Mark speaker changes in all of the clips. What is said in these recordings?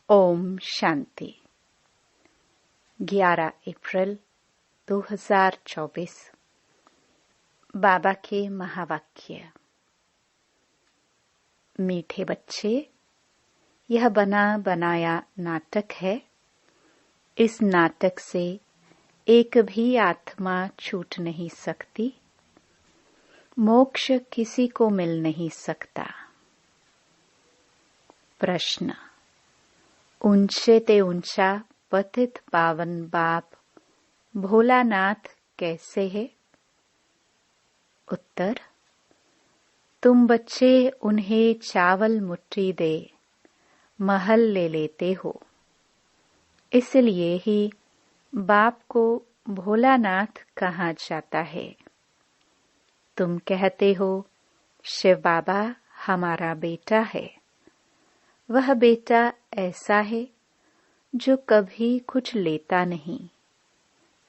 Speaker 1: ओम शांति। 11 अप्रैल 2024। बाबा के महावाक्य। मीठे बच्चे, यह बना बनाया नाटक है। इस नाटक से एक भी आत्मा छूट नहीं सकती। मोक्ष किसी को मिल नहीं सकता। प्रश्न। ऊंचे ते ऊंचा पतित पावन बाप भोलानाथ कैसे है? उत्तर। तुम बच्चे उन्हें चावल मुट्ठी दे महल ले लेते हो, इसलिए ही बाप को भोलानाथ कहा जाता है। तुम कहते हो शिव बाबा हमारा बेटा है। वह बेटा ऐसा है जो कभी कुछ लेता नहीं,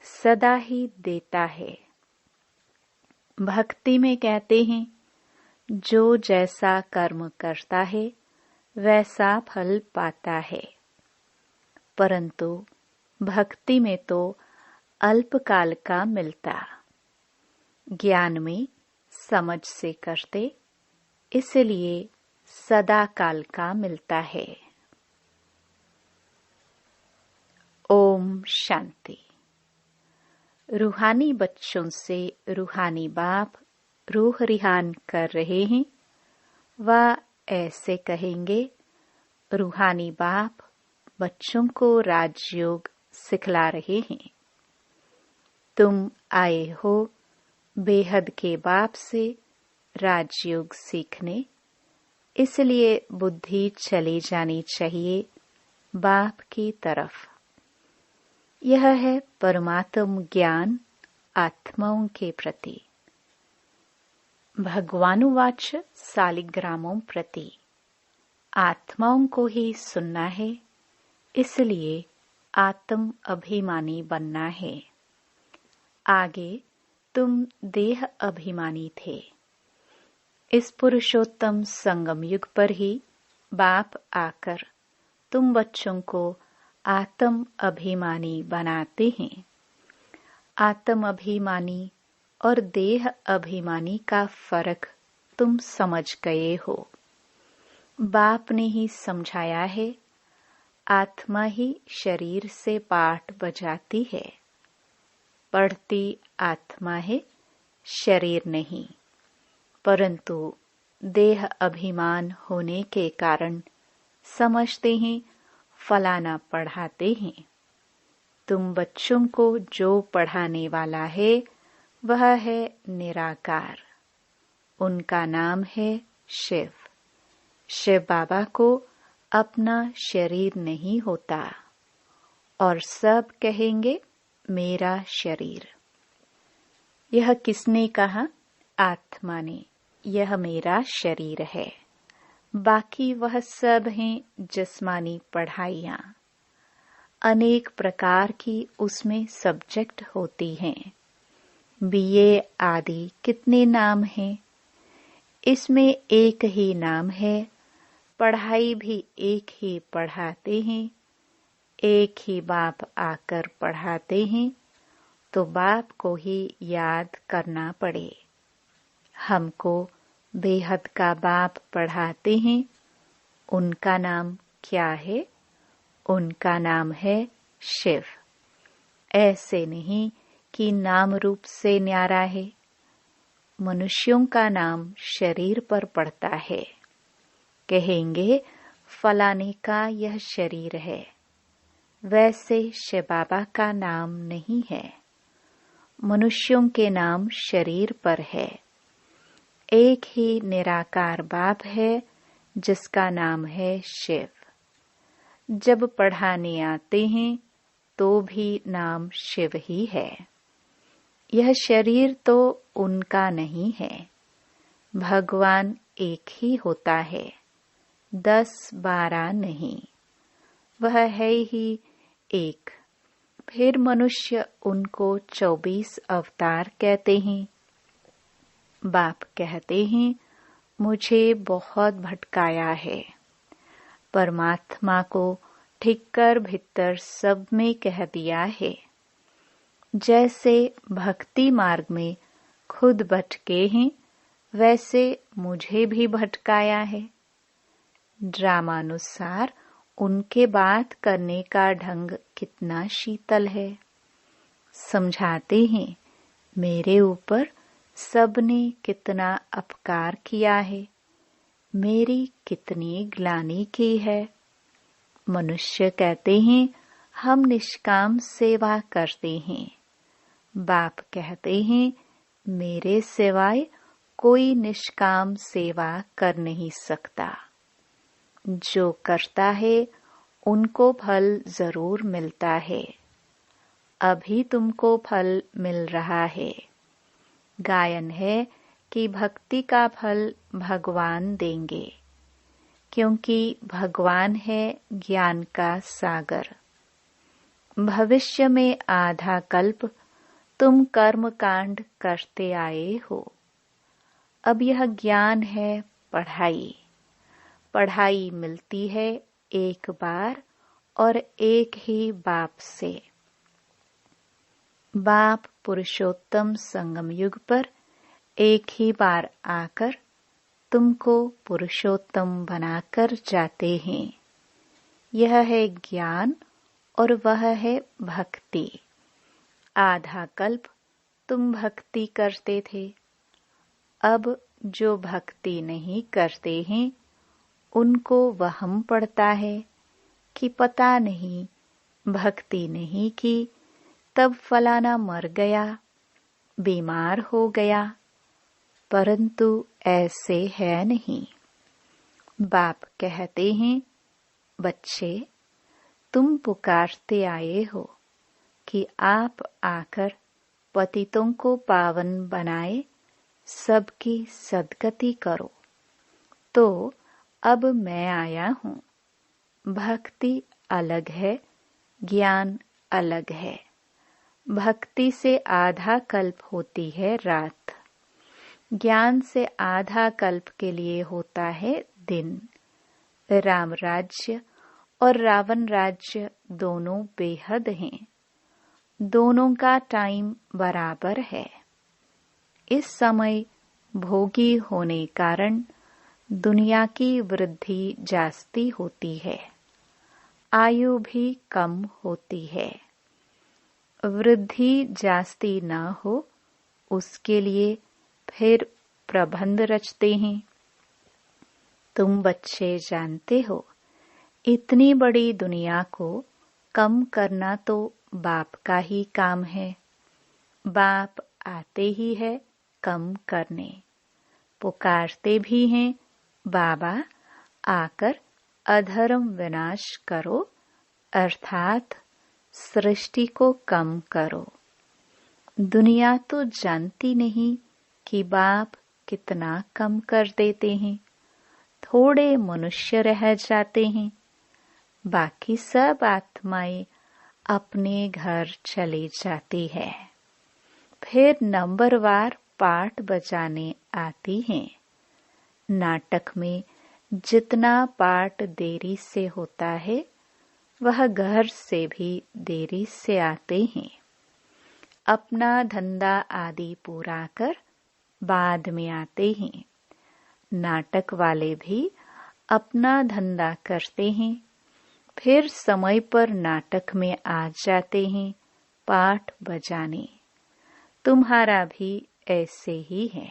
Speaker 1: सदा ही देता है। भक्ति में कहते हैं जो जैसा कर्म करता है वैसा फल पाता है, परंतु भक्ति में तो अल्पकाल का मिलता। ज्ञान में समझ से करते, इसलिए सदा काल का मिलता है। ओम शांति। रूहानी बच्चों से रूहानी बाप रूह रिहान कर रहे हैं। वह ऐसे कहेंगे, रूहानी बाप बच्चों को राजयोग सिखला रहे हैं। तुम आए हो बेहद के बाप से राजयोग सीखने, इसलिए बुद्धि चली जानी चाहिए बाप की तरफ। यह है परमात्म ज्ञान आत्माओं के प्रति। भगवानुवाच सालिग्रामों प्रति। आत्माओं को ही सुनना है, इसलिए आत्म अभिमानी बनना है। आगे तुम देह अभिमानी थे। इस पुरुषोत्तम संगम युग पर ही बाप आकर तुम बच्चों को आत्म अभिमानी बनाते हैं। आत्म अभिमानी और देह अभिमानी का फर्क तुम समझ गए हो। बाप ने ही समझाया है, आत्मा ही शरीर से पाठ बजाती है। पढ़ती आत्मा है, शरीर नहीं। परंतु देह अभिमान होने के कारण समझते हैं फलाना पढ़ाते हैं। तुम बच्चों को जो पढ़ाने वाला है वह है निराकार। उनका नाम है शिव। शिव बाबा को अपना शरीर नहीं होता और सब कहेंगे मेरा शरीर। यह किसने कहा? आत्मा ने। यह मेरा शरीर है। बाकी वह सब हैं जिस्मानी पढ़ाइयाँ। अनेक प्रकार की उसमें सब्जेक्ट होती हैं। बीए आदि कितने नाम हैं? इसमें एक ही नाम है। पढ़ाई भी एक ही पढ़ाते हैं। एक ही बाप आकर पढ़ाते हैं, तो बाप को ही याद करना पड़े। हमको बेहद का बाप पढ़ाते हैं। उनका नाम क्या है? उनका नाम है शिव। ऐसे नहीं कि नाम रूप से न्यारा है। मनुष्यों का नाम शरीर पर पड़ता है। कहेंगे फलाने का यह शरीर है। वैसे शिव बाबा का नाम नहीं है। मनुष्यों के नाम शरीर पर है। एक ही निराकार बाप है जिसका नाम है शिव। जब पढ़ाने आते हैं तो भी नाम शिव ही है। यह शरीर तो उनका नहीं है। भगवान एक ही होता है, 10-12 नहीं। वह है ही एक। फिर मनुष्य उनको 24 अवतार कहते हैं। बाप कहते हैं मुझे बहुत भटकाया है। परमात्मा को ठीक कर भीतर सब में कह दिया है। जैसे भक्ति मार्ग में खुद भटके हैं, वैसे मुझे भी भटकाया है। ड्रामानुसार उनके बात करने का ढंग कितना शीतल है। समझाते हैं मेरे ऊपर सबने कितना अपकार किया है, मेरी कितनी ग्लानि की है। मनुष्य कहते हैं हम निष्काम सेवा करते हैं। बाप कहते हैं मेरे सिवाय कोई निष्काम सेवा कर नहीं सकता। जो करता है उनको फल जरूर मिलता है। अभी तुमको फल मिल रहा है। गायन है कि भक्ति का फल भगवान देंगे, क्योंकि भगवान है ज्ञान का सागर। भविष्य में आधा कल्प तुम कर्म कांड करते आए हो। अब यह ज्ञान है पढ़ाई। पढ़ाई मिलती है एक बार और एक ही बाप से। बाप पुरुषोत्तम संगम युग पर एक ही बार आकर तुमको पुरुषोत्तम बनाकर जाते हैं। यह है ज्ञान और वह है भक्ति। आधा कल्प तुम भक्ति करते थे। अब जो भक्ति नहीं करते हैं उनको वहम पड़ता है कि पता नहीं भक्ति नहीं की तब फलाना मर गया, बीमार हो गया, परंतु ऐसे है नहीं। बाप कहते हैं बच्चे तुम पुकारते आए हो कि आप आकर पतितों को पावन बनाए, सबकी सद्गति करो। तो अब मैं आया हूँ। भक्ति अलग है, ज्ञान अलग है। भक्ति से आधा कल्प होती है रात, ज्ञान से आधा कल्प के लिए होता है दिन। राम राज्य और रावण राज्य दोनों बेहद हैं। दोनों का टाइम बराबर है। इस समय भोगी होने कारण दुनिया की वृद्धि जास्ती होती है, आयु भी कम होती है। वृद्धि जास्ती न हो उसके लिए फिर प्रबंध रचते हैं। तुम बच्चे जानते हो इतनी बड़ी दुनिया को कम करना तो बाप का ही काम है। बाप आते ही है कम करने, पुकारते भी हैं बाबा आकर अधर्म विनाश करो, अर्थात सृष्टि को कम करो। दुनिया तो जानती नहीं कि बाप कितना कम कर देते हैं। थोड़े मनुष्य रह जाते हैं, बाकी सब आत्माएं अपने घर चले जाती है। फिर नंबरवार पाठ बजाने आती हैं। नाटक में जितना पाठ देरी से होता है वह घर से भी देरी से आते हैं। अपना धंधा आदि पूरा कर बाद में आते हैं। नाटक वाले भी अपना धंधा करते हैं, फिर समय पर नाटक में आ जाते हैं पाठ बजाने। तुम्हारा भी ऐसे ही है।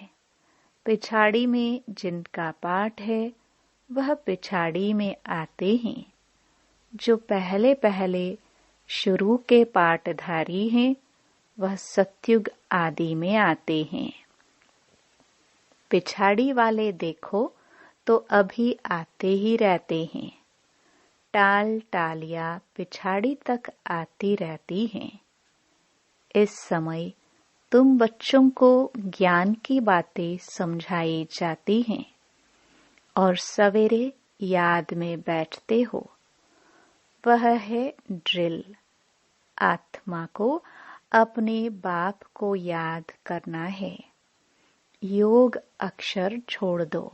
Speaker 1: पिछाड़ी में जिनका पाठ है वह पिछाड़ी में आते हैं। जो पहले पहले शुरू के पाठधारी हैं वह सत्युग आदि में आते हैं। पिछाड़ी वाले देखो तो अभी आते ही रहते हैं। टाल टालियां पिछाड़ी तक आती रहती हैं। इस समय तुम बच्चों को ज्ञान की बातें समझाई जाती हैं और सवेरे याद में बैठते हो। वह है ड्रिल। आत्मा को अपने बाप को याद करना है। योग अक्षर छोड़ दो।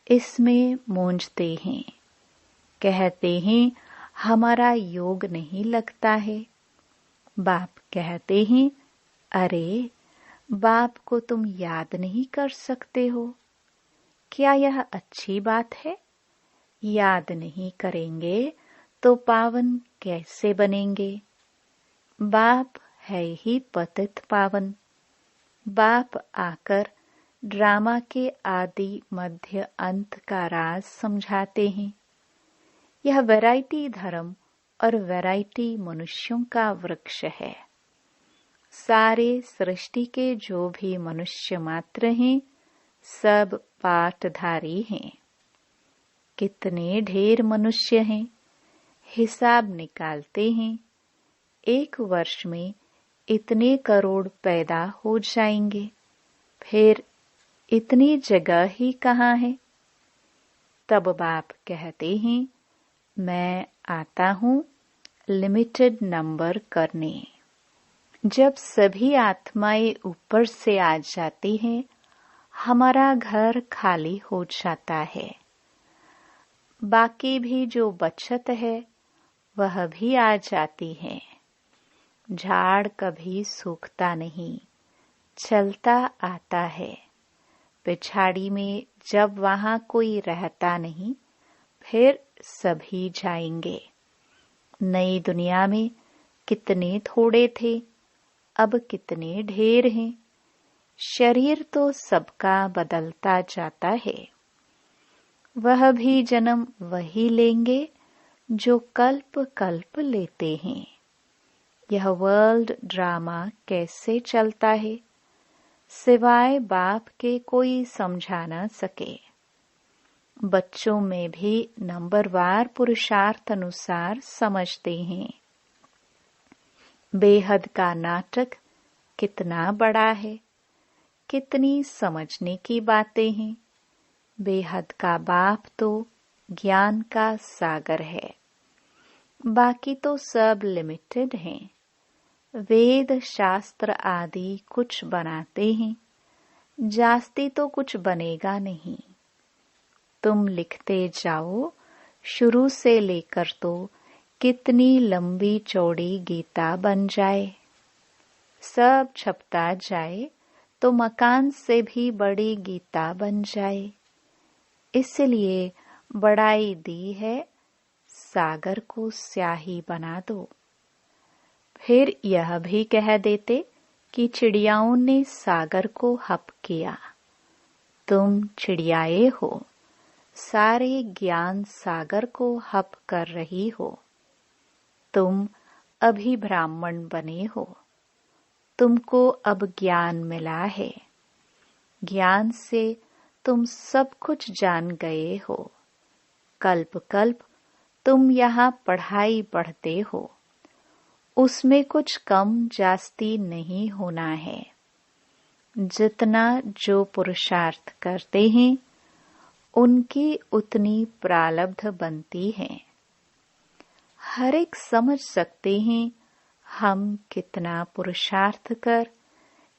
Speaker 1: इसमें मूंझते हैं, कहते हैं हमारा योग नहीं लगता है। बाप कहते हैं, अरे बाप को तुम याद नहीं कर सकते हो। क्या यह अच्छी बात है? याद नहीं करेंगे तो पावन कैसे बनेंगे? बाप है ही पतित पावन। बाप आकर ड्रामा के आदि मध्य अंत का राज समझाते हैं। यह वैरायटी धर्म और वैरायटी मनुष्यों का वृक्ष है। सारे सृष्टि के जो भी मनुष्य मात्र हैं, सब पाठधारी हैं। कितने ढेर मनुष्य हैं, हिसाब निकालते हैं। 1 वर्ष में इतने करोड़ पैदा हो जाएंगे, फिर इतनी जगह ही कहाँ है? तब बाप कहते हैं, मैं आता हूँ लिमिटेड नंबर करने। जब सभी आत्माएं ऊपर से आ जाती हैं, हमारा घर खाली हो जाता है। बाकी भी जो बचत है वह भी आ जाती है। झाड़ कभी सूखता नहीं, चलता आता है। पिछाड़ी में जब वहां कोई रहता नहीं, फिर सभी जाएंगे। नई दुनिया में कितने थोड़े थे, अब कितने ढेर हैं। शरीर तो सबका बदलता जाता है। वह भी जन्म वही लेंगे जो कल्प कल्प लेते हैं। यह वर्ल्ड ड्रामा कैसे चलता है, सिवाय बाप के कोई समझा न सके। बच्चों में भी नंबरवार पुरुषार्थ अनुसार समझते हैं। बेहद का नाटक कितना बड़ा है, कितनी समझने की बातें हैं। बेहद का बाप तो ज्ञान का सागर है, बाकी तो सब लिमिटेड हैं। वेद शास्त्र आदि कुछ बनाते हैं, जास्ती तो कुछ बनेगा नहीं। तुम लिखते जाओ, शुरू से लेकर तो कितनी लंबी चौड़ी गीता बन जाए। सब छपता जाए तो मकान से भी बड़ी गीता बन जाए। इसलिए बड़ाई दी है, सागर को स्याही बना दो। फिर यह भी कह देते कि चिड़ियाओं ने सागर को हप किया। तुम चिड़ियाए हो, सारे ज्ञान सागर को हप कर रही हो। तुम अभी ब्राह्मण बने हो, तुमको अब ज्ञान मिला है। ज्ञान से तुम सब कुछ जान गए हो। कल्प कल्प तुम यहाँ पढ़ाई पढ़ते हो, उसमें कुछ कम जास्ती नहीं होना है। जितना जो पुरुषार्थ करते हैं, उनकी उतनी प्रारब्ध बनती है। हर एक समझ सकते हैं हम कितना पुरुषार्थ कर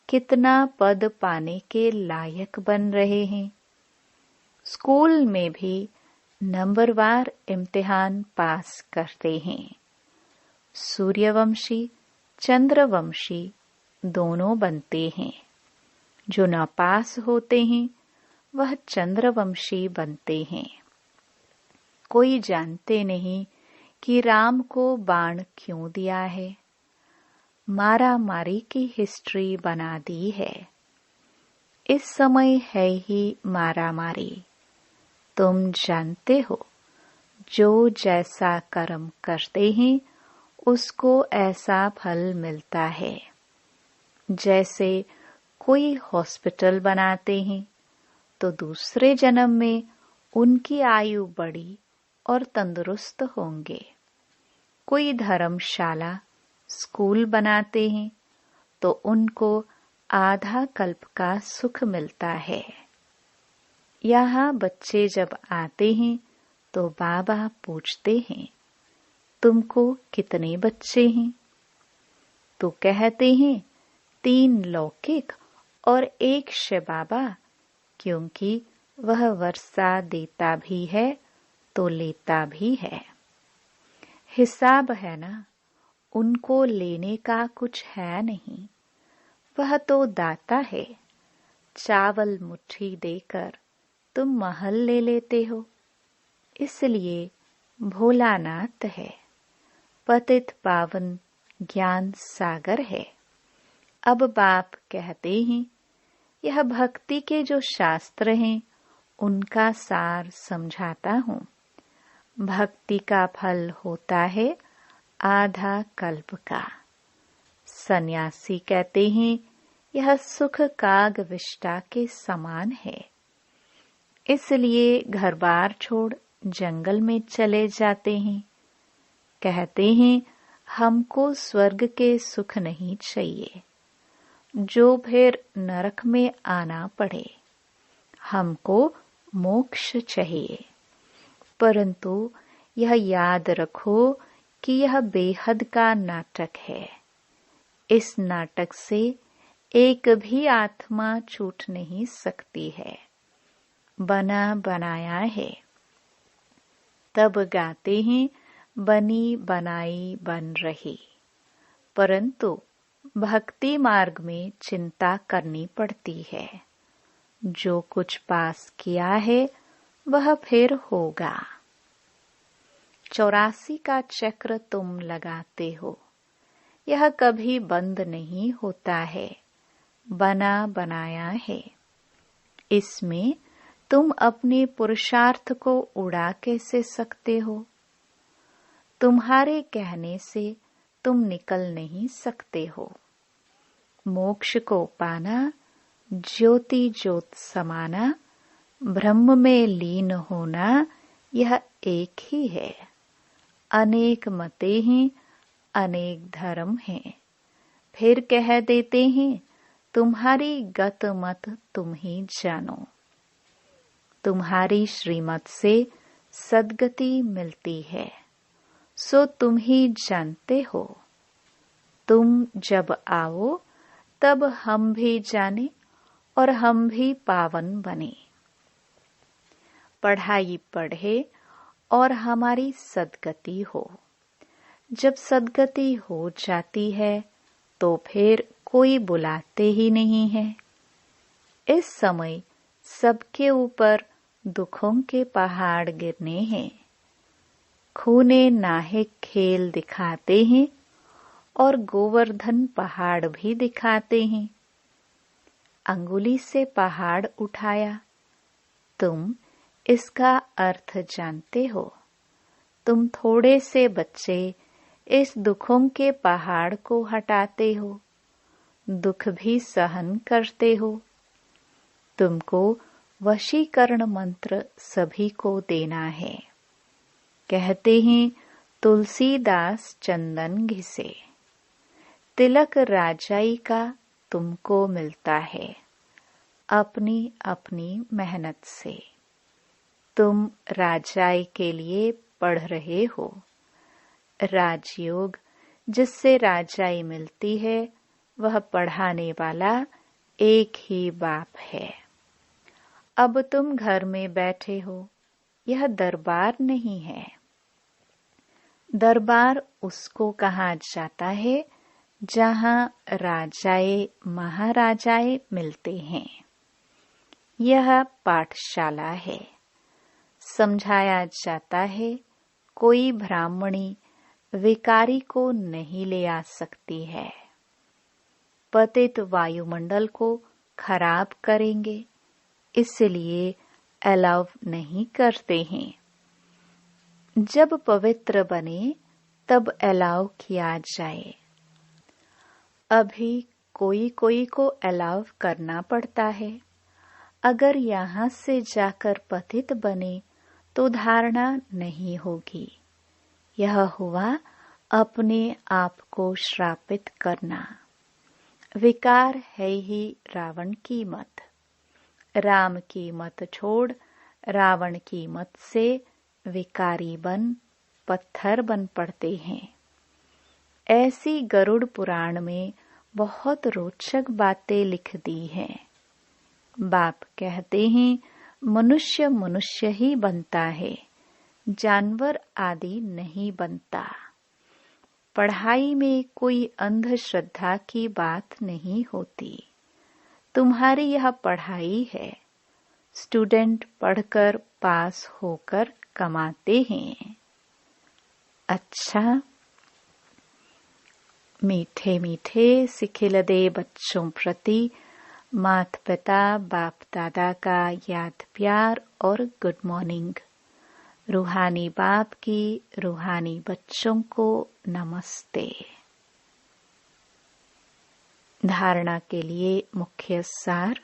Speaker 1: कितना पद पाने के लायक बन रहे हैं। स्कूल में भी नंबरवार इम्तिहान पास करते हैं। सूर्यवंशी चंद्रवंशी दोनों बनते हैं। जो न पास होते हैं वह चंद्रवंशी बनते हैं। कोई जानते नहीं कि राम को बाण क्यों दिया है। मारा मारी की हिस्ट्री बना दी है। इस समय है ही मारा मारी। तुम जानते हो, जो जैसा कर्म करते हैं उसको ऐसा फल मिलता है। जैसे कोई हॉस्पिटल बनाते हैं तो दूसरे जन्म में उनकी आयु बढ़ी और तंदुरुस्त होंगे। कोई धर्मशाला स्कूल बनाते हैं तो उनको आधा कल्प का सुख मिलता है। यहाँ बच्चे जब आते हैं तो बाबा पूछते हैं, तुमको कितने बच्चे हैं? तो कहते हैं 3 लौकिक और 1 शिव बाबा, क्योंकि वह वर्षा देता भी है तो लेता भी है। हिसाब है ना, उनको लेने का कुछ है नहीं, वह तो दाता है। चावल मुट्ठी देकर तुम महल ले लेते हो, इसलिए भोलानाथ है। पतित पावन ज्ञान सागर है। अब बाप कहते हैं, यह भक्ति के जो शास्त्र हैं उनका सार समझाता हूँ। भक्ति का फल होता है आधा कल्प का। सन्यासी कहते हैं, यह सुख काग विष्टा के समान है, इसलिए घर बार छोड़ जंगल में चले जाते हैं। कहते हैं, हमको स्वर्ग के सुख नहीं चाहिए, जो फिर नरक में आना पड़े। हमको मोक्ष चाहिए। परंतु यह याद रखो कि यह बेहद का नाटक है। इस नाटक से एक भी आत्मा छूट नहीं सकती है, बना बनाया है। तब गाते हैं, बनी बनाई बन रही। परंतु भक्ति मार्ग में चिंता करनी पड़ती है। जो कुछ पास किया है वह फिर होगा। 84 का चक्र तुम लगाते हो, यह कभी बंद नहीं होता है, बना बनाया है। इसमें तुम अपने पुरुषार्थ को उड़ा कैसे सकते हो? तुम्हारे कहने से तुम निकल नहीं सकते हो। मोक्ष को पाना, ज्योति ज्योत समाना, ब्रह्म में लीन होना, यह एक ही है। अनेक मतें हैं, अनेक धर्म हैं, फिर कह देते हैं, तुम्हारी गत मत तुम ही जानो। तुम्हारी श्रीमत से सद्गति मिलती है, सो तुम ही जानते हो। तुम जब आओ तब हम भी जाने और हम भी पावन बने। पढ़ाई पढ़े और हमारी सद्गति हो। जब सद्गति हो जाती है तो फिर कोई बुलाते ही नहीं है। इस समय सबके ऊपर दुखों के पहाड़ गिरने हैं। खूने नाहिक खेल दिखाते हैं और गोवर्धन पहाड़ भी दिखाते हैं। अंगुली से पहाड़ उठाया, तुम इसका अर्थ जानते हो। तुम थोड़े से बच्चे इस दुखों के पहाड़ को हटाते हो, दुख भी सहन करते हो। तुमको वशीकरण मंत्र सभी को देना है। कहते हैं, तुलसीदास चंदन घिसे। तिलक राजाई का तुमको मिलता है, अपनी अपनी मेहनत से। तुम राजाई के लिए पढ़ रहे हो। राजयोग जिससे राजाई मिलती है, वह पढ़ाने वाला एक ही बाप है। अब तुम घर में बैठे हो, यह दरबार नहीं है। दरबार उसको कहा जाता है जहाँ राजाए महाराजाए मिलते हैं। यह पाठशाला है। समझाया जाता है, कोई ब्राह्मणी विकारी को नहीं ले आ सकती है। पतित वायुमंडल को खराब करेंगे, इसलिए अलाउ नहीं करते हैं। जब पवित्र बने तब अलाउ किया जाए। अभी कोई कोई को अलाउ करना पड़ता है। अगर यहाँ से जाकर पतित बने तो धारणा नहीं होगी। यह हुआ अपने आप को श्रापित करना। विकार है ही रावण की मत। राम की मत छोड़ रावण की मत से विकारी बन पत्थर बन पड़ते हैं। ऐसी गरुड़ पुराण में बहुत रोचक बातें लिख दी हैं। बाप कहते हैं, मनुष्य मनुष्य ही बनता है, जानवर आदि नहीं बनता। पढ़ाई में कोई अंधश्रद्धा की बात नहीं होती। तुम्हारी यह पढ़ाई है। स्टूडेंट पढ़कर पास होकर कमाते हैं। अच्छा, मीठे मीठे सिखिलदे बच्चों प्रति माता पिता बाप दादा का याद प्यार और गुड मॉर्निंग। रूहानी बाप की रूहानी बच्चों को नमस्ते। धारणा के लिए मुख्य सार।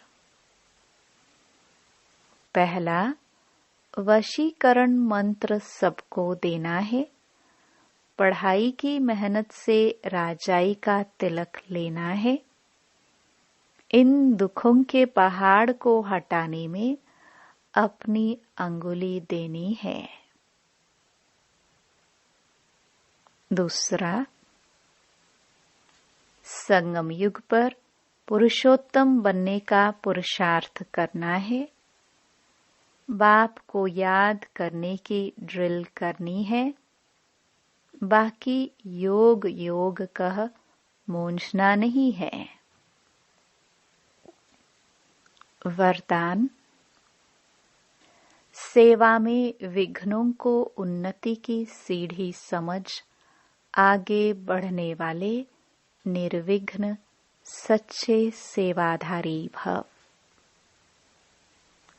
Speaker 1: पहला, वशीकरण मंत्र सबको देना है। पढ़ाई की मेहनत से राजाई का तिलक लेना है। इन दुखों के पहाड़ को हटाने में अपनी अंगुली देनी है। दूसरा, संगम युग पर पुरुषोत्तम बनने का पुरुषार्थ करना है। बाप को याद करने की ड्रिल करनी है। बाकी योग योग कह मूंझना नहीं है। वरदान। सेवा में विघ्नों को उन्नति की सीढ़ी समझ आगे बढ़ने वाले निर्विघ्न सच्चे सेवाधारी भव।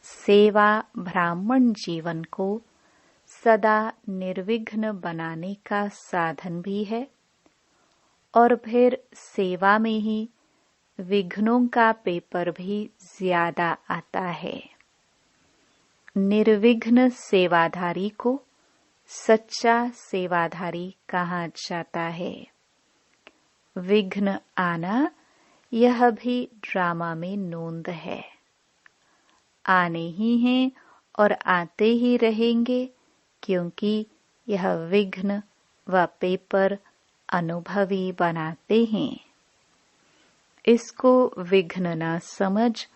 Speaker 1: सेवा ब्राह्मण जीवन को सदा निर्विघ्न बनाने का साधन भी है और फिर सेवा में ही विघ्नों का पेपर भी ज्यादा आता है। निर्विघ्न सेवाधारी को सच्चा सेवाधारी कहा जाता है। विघ्न आना यह भी ड्रामा में नोंद है। आने ही हैं और आते ही रहेंगे, क्योंकि यह विघ्न व पेपर अनुभवी बनाते हैं। इसको विघ्न न समझ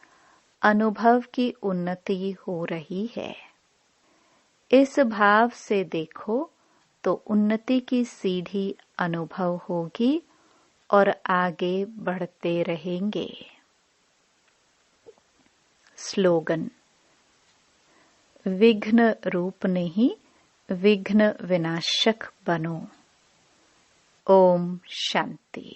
Speaker 1: अनुभव की उन्नति हो रही है। इस भाव से देखो तो उन्नति की सीढ़ी अनुभव होगी और आगे बढ़ते रहेंगे। स्लोगन। विघ्न रूप नहीं, विघ्न विनाशक बनो। ओम शांति।